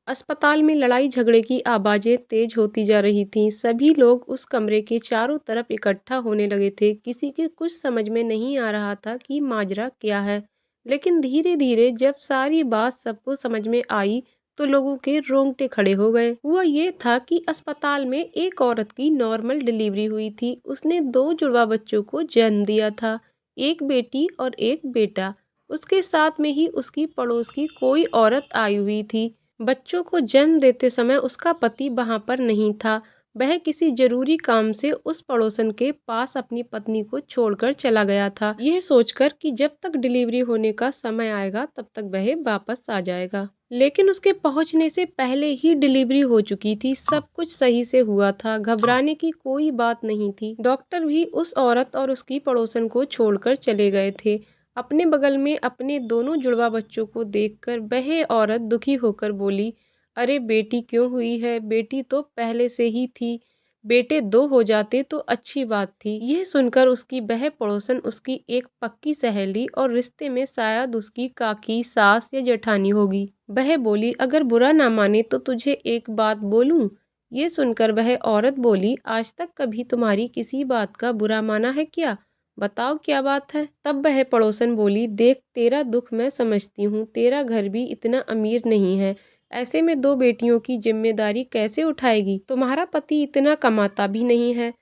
अस्पताल में लड़ाई झगड़े की आवाजें तेज होती जा रही थीं। सभी लोग उस कमरे के चारों तरफ इकट्ठा होने लगे थे। किसी के कुछ समझ में नहीं आ रहा था कि माजरा क्या है। लेकिन धीरे धीरे जब सारी बात सबको समझ में आई तो लोगों के रोंगटे खड़े हो गए। हुआ ये था कि अस्पताल में एक औरत की नॉर्मल डिलीवरी हुई थी। उसने दो जुड़वा बच्चों को जन्म दिया था, एक बेटी और एक बेटा। उसके साथ में ही उसकी पड़ोस की कोई औरत आई हुई थी। बच्चों को जन्म देते समय उसका पति वहां पर नहीं था। वह किसी जरूरी काम से उस पड़ोसन के पास अपनी पत्नी को छोड़कर चला गया था, यह सोचकर कि जब तक डिलीवरी होने का समय आएगा तब तक वह वापस आ जाएगा। लेकिन उसके पहुंचने से पहले ही डिलीवरी हो चुकी थी। सब कुछ सही से हुआ था, घबराने की कोई बात नहीं थी। डॉक्टर भी उस औरत और उसकी पड़ोसन को छोड़कर चले गए थे। अपने बगल में अपने दोनों जुड़वा बच्चों को देखकर वह औरत दुखी होकर बोली, अरे बेटी क्यों हुई है? बेटी तो पहले से ही थी, बेटे दो हो जाते तो अच्छी बात थी। यह सुनकर उसकी वह पड़ोसन उसकी एक पक्की सहेली और रिश्ते में शायद उसकी काकी, सास या जेठानी होगी। वह बोली, अगर बुरा ना माने तो तुझे एक बात बोलूं? ये सुनकर वह औरत बोली, आज तक कभी तुम्हारी किसी बात का बुरा माना है क्या? बताओ क्या बात है? तब वह पड़ोसन बोली, देख तेरा दुख मैं समझती हूँ, तेरा घर भी इतना अमीर नहीं है, ऐसे में दो बेटियों की जिम्मेदारी कैसे उठाएगी? तुम्हारा पति इतना कमाता भी नहीं है।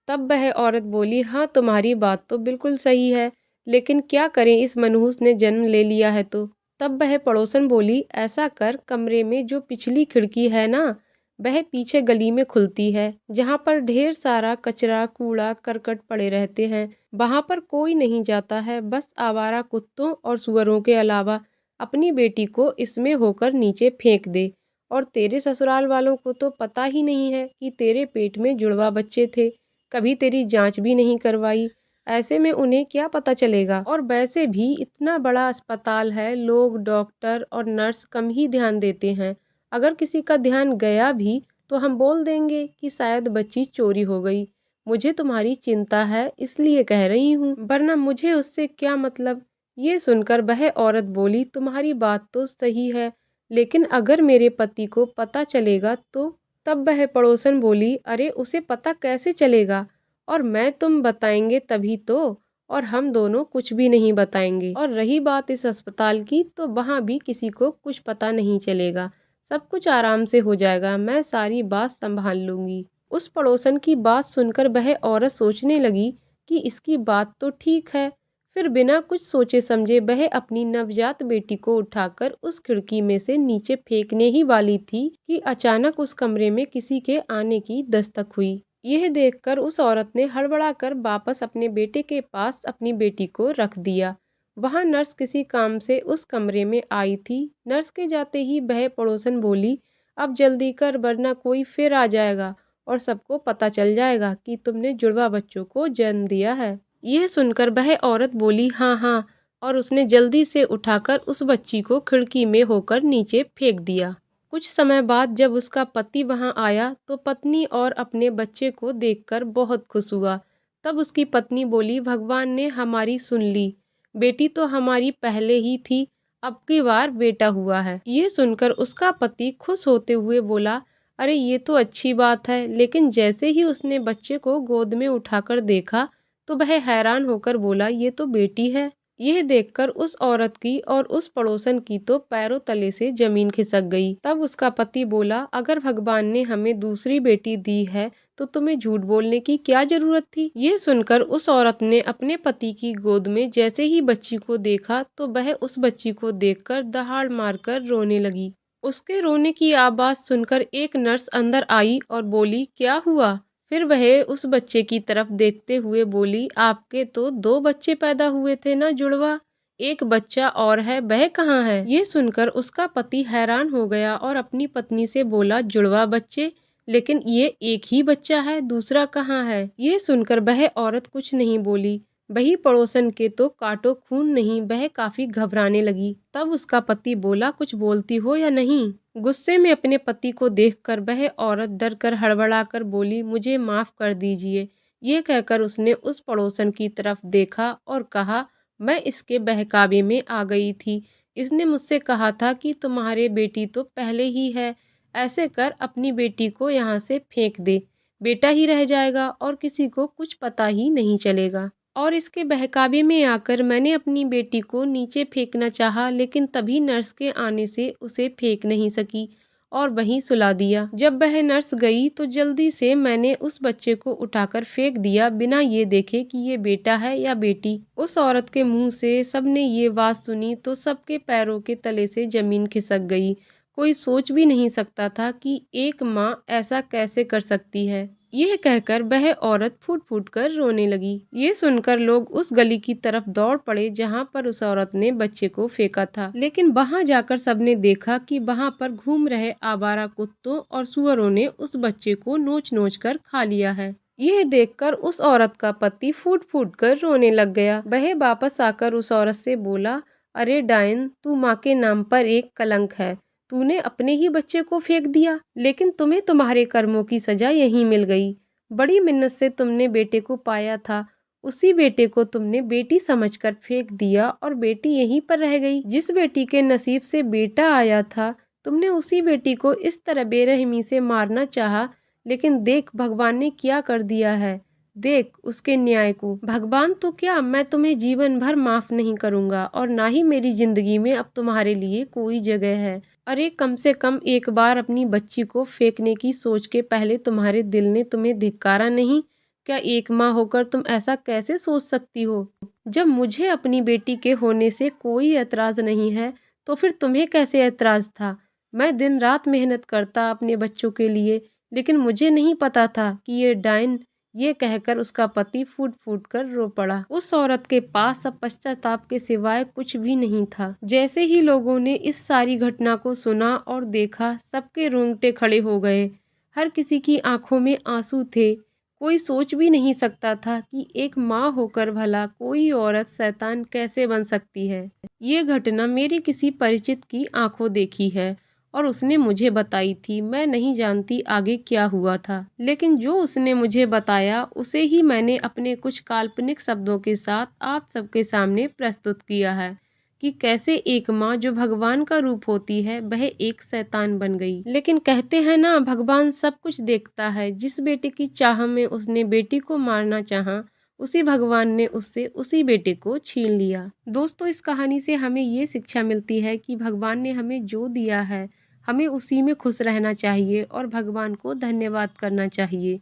तब वह औरत बोली, हाँ तुम्हारी बात तो बिल्कुल सही है, लेकिन क्या करें, इस मनहूस ने जन्म ले लिया है तो। तब वह पड़ोसन बोली, ऐसा कर, कमरे में जो पिछली खिड़की है ना, वह पीछे गली में खुलती है, जहाँ पर ढेर सारा कचरा, कूड़ा करकट पड़े रहते हैं। वहां पर कोई नहीं जाता है, बस आवारा कुत्तों और सुअरों के अलावा। अपनी बेटी को इसमें होकर नीचे फेंक दे। और तेरे ससुराल वालों को तो पता ही नहीं है कि तेरे पेट में जुड़वा बच्चे थे, कभी तेरी जांच भी नहीं करवाई। ऐसे में उन्हें क्या पता चलेगा? और वैसे भी इतना बड़ा अस्पताल है, लोग डॉक्टर और नर्स कम ही ध्यान देते हैं। अगर किसी का ध्यान गया भी तो हम बोल देंगे कि शायद बच्ची चोरी हो गई। मुझे तुम्हारी चिंता है इसलिए कह रही हूँ, वरना मुझे उससे क्या मतलब। ये सुनकर वह औरत बोली, तुम्हारी बात तो सही है, लेकिन अगर मेरे पति को पता चलेगा तो? तब वह पड़ोसन बोली, अरे उसे पता कैसे चलेगा? और मैं तुम बताएंगे तभी तो। और हम दोनों कुछ भी नहीं बताएंगे। और रही बात इस अस्पताल की, तो वहाँ भी किसी को कुछ पता नहीं चलेगा। सब कुछ आराम से हो जाएगा, मैं सारी बात संभाल लूंगी। उस पड़ोसन की बात सुनकर वह औरत सोचने लगी कि इसकी बात तो ठीक है। फिर बिना कुछ सोचे समझे वह अपनी नवजात बेटी को उठाकर उस खिड़की में से नीचे फेंकने ही वाली थी कि अचानक उस कमरे में किसी के आने की दस्तक हुई। यह देखकर उस औरत ने हड़बड़ाकर वापस अपने बेटे के पास अपनी बेटी को रख दिया। वहां नर्स किसी काम से उस कमरे में आई थी। नर्स के जाते ही वह पड़ोसन बोली, अब जल्दी कर, वरना कोई फिर आ जाएगा और सबको पता चल जाएगा कि तुमने जुड़वा बच्चों को जन्म दिया है। यह सुनकर वह औरत बोली, हाँ हाँ, और उसने जल्दी से उठाकर उस बच्ची को खिड़की में होकर नीचे फेंक दिया। कुछ समय बाद जब उसका पति वहां आया तो पत्नी और अपने बच्चे को देखकर बहुत खुश हुआ। तब उसकी पत्नी बोली, भगवान ने हमारी सुन ली, बेटी तो हमारी पहले ही थी, अब की बार बेटा हुआ है। ये सुनकर उसका पति खुश होते हुए बोला, अरे ये तो अच्छी बात है। लेकिन जैसे ही उसने बच्चे को गोद में उठाकर देखा तो वह हैरान होकर बोला, ये तो बेटी है। यह देखकर उस औरत की और उस पड़ोसन की तो पैरों तले से जमीन खिसक गई। तब उसका पति बोला, अगर भगवान ने हमें दूसरी बेटी दी है तो तुम्हें झूठ बोलने की क्या जरूरत थी? ये सुनकर उस औरत ने अपने पति की गोद में जैसे ही बच्ची को देखा तो वह उस बच्ची को देखकर दहाड़ मारकर रोने लगी। उसके रोने की आवाज सुनकर एक नर्स अंदर आई और बोली, क्या हुआ? फिर वह उस बच्चे की तरफ देखते हुए बोली, आपके तो दो बच्चे पैदा हुए थे ना जुड़वा, एक बच्चा और है, वह कहाँ है? ये सुनकर उसका पति हैरान हो गया और अपनी पत्नी से बोला, जुड़वा बच्चे? लेकिन ये एक ही बच्चा है, दूसरा कहाँ है? ये सुनकर वह औरत कुछ नहीं बोली। वही पड़ोसन के तो काटो खून नहीं, वह काफी घबराने लगी। तब उसका पति बोला, कुछ बोलती हो या नहीं? गुस्से में अपने पति को देखकर वह औरत डर कर हड़बड़ाकर बोली, मुझे माफ कर दीजिए। ये कहकर उसने उस पड़ोसन की तरफ देखा और कहा, मैं इसके बहकावे में आ गई थी। इसने मुझसे कहा था कि तुम्हारे बेटी तो पहले ही है, ऐसे कर अपनी बेटी को यहाँ से फेंक दे, बेटा ही रह जाएगा और किसी को कुछ पता ही नहीं चलेगा। और इसके बहकावे में आकर मैंने अपनी बेटी को नीचे फेंकना चाहा, लेकिन तभी नर्स के आने से उसे फेंक नहीं सकी और वहीं सुला दिया। जब वह नर्स गई तो जल्दी से मैंने उस बच्चे को उठाकर फेंक दिया, बिना ये देखे कि ये बेटा है या बेटी। उस औरत के मुंह से सबने ये बात सुनी तो सबके पैरों के तले से जमीन खिसक गई। कोई सोच भी नहीं सकता था कि एक माँ ऐसा कैसे कर सकती है। यह कहकर वह औरत फूट फूट कर रोने लगी। ये सुनकर लोग उस गली की तरफ दौड़ पड़े जहाँ पर उस औरत ने बच्चे को फेंका था, लेकिन वहाँ जाकर सबने देखा कि वहाँ पर घूम रहे आवारा कुत्तों और सुअरों ने उस बच्चे को नोच नोच कर खा लिया है। यह देखकर उस औरत का पति फूट फूट कर रोने लग गया। वह वापस आकर उस औरत से बोला, अरे डायन, तू माँ के नाम पर एक कलंक है। तूने अपने ही बच्चे को फेंक दिया, लेकिन तुम्हें तुम्हारे कर्मों की सजा यहीं मिल गई। बड़ी मिन्नत से तुमने बेटे को पाया था, उसी बेटे को तुमने बेटी समझकर फेंक दिया और बेटी यहीं पर रह गई। जिस बेटी के नसीब से बेटा आया था, तुमने उसी बेटी को इस तरह बेरहमी से मारना चाहा, लेकिन देख भगवान ने क्या कर दिया है। देख उसके न्याय को। भगवान तो क्या, मैं तुम्हें जीवन भर माफ नहीं करूंगा और ना ही मेरी जिंदगी में अब तुम्हारे लिए कोई जगह है। अरे कम से कम एक बार अपनी बच्ची को फेंकने की सोच के पहले तुम्हारे दिल ने तुम्हें धिक्कारा नहीं? क्या एक माँ होकर तुम ऐसा कैसे सोच सकती हो? जब मुझे अपनी बेटी के होने से कोई एतराज नहीं है, तो फिर तुम्हें कैसे एतराज था? मैं दिन रात मेहनत करता अपने बच्चों के लिए, लेकिन मुझे नहीं पता था कि ये डायन। ये कहकर उसका पति फूट फूट कर रो पड़ा। उस औरत के पास अब पश्चाताप के सिवाय कुछ भी नहीं था। जैसे ही लोगों ने इस सारी घटना को सुना और देखा, सबके रोंगटे खड़े हो गए। हर किसी की आंखों में आंसू थे। कोई सोच भी नहीं सकता था कि एक माँ होकर भला कोई औरत शैतान कैसे बन सकती है। ये घटना मेरी किसी परिचित की आंखों देखी है और उसने मुझे बताई थी। मैं नहीं जानती आगे क्या हुआ था, लेकिन जो उसने मुझे बताया उसे ही मैंने अपने कुछ काल्पनिक शब्दों के साथ आप सबके सामने प्रस्तुत किया है कि कैसे एक माँ जो भगवान का रूप होती है वह एक शैतान बन गई। लेकिन कहते हैं ना, भगवान सब कुछ देखता है। जिस बेटे की चाह में उसने बेटी को मारना चाहा, उसी भगवान ने उससे उसी बेटे को छीन लिया। दोस्तों, इस कहानी से हमें ये शिक्षा मिलती है कि भगवान ने हमें जो दिया है, हमें उसी में खुश रहना चाहिए और भगवान को धन्यवाद करना चाहिए,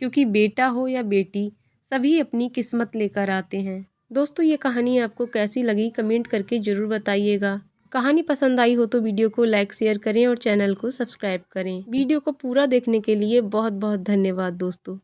क्योंकि बेटा हो या बेटी, सभी अपनी किस्मत लेकर आते हैं। दोस्तों, ये कहानी आपको कैसी लगी कमेंट करके ज़रूर बताइएगा। कहानी पसंद आई हो तो वीडियो को लाइक शेयर करें और चैनल को सब्सक्राइब करें। वीडियो को पूरा देखने के लिए बहुत बहुत धन्यवाद दोस्तों।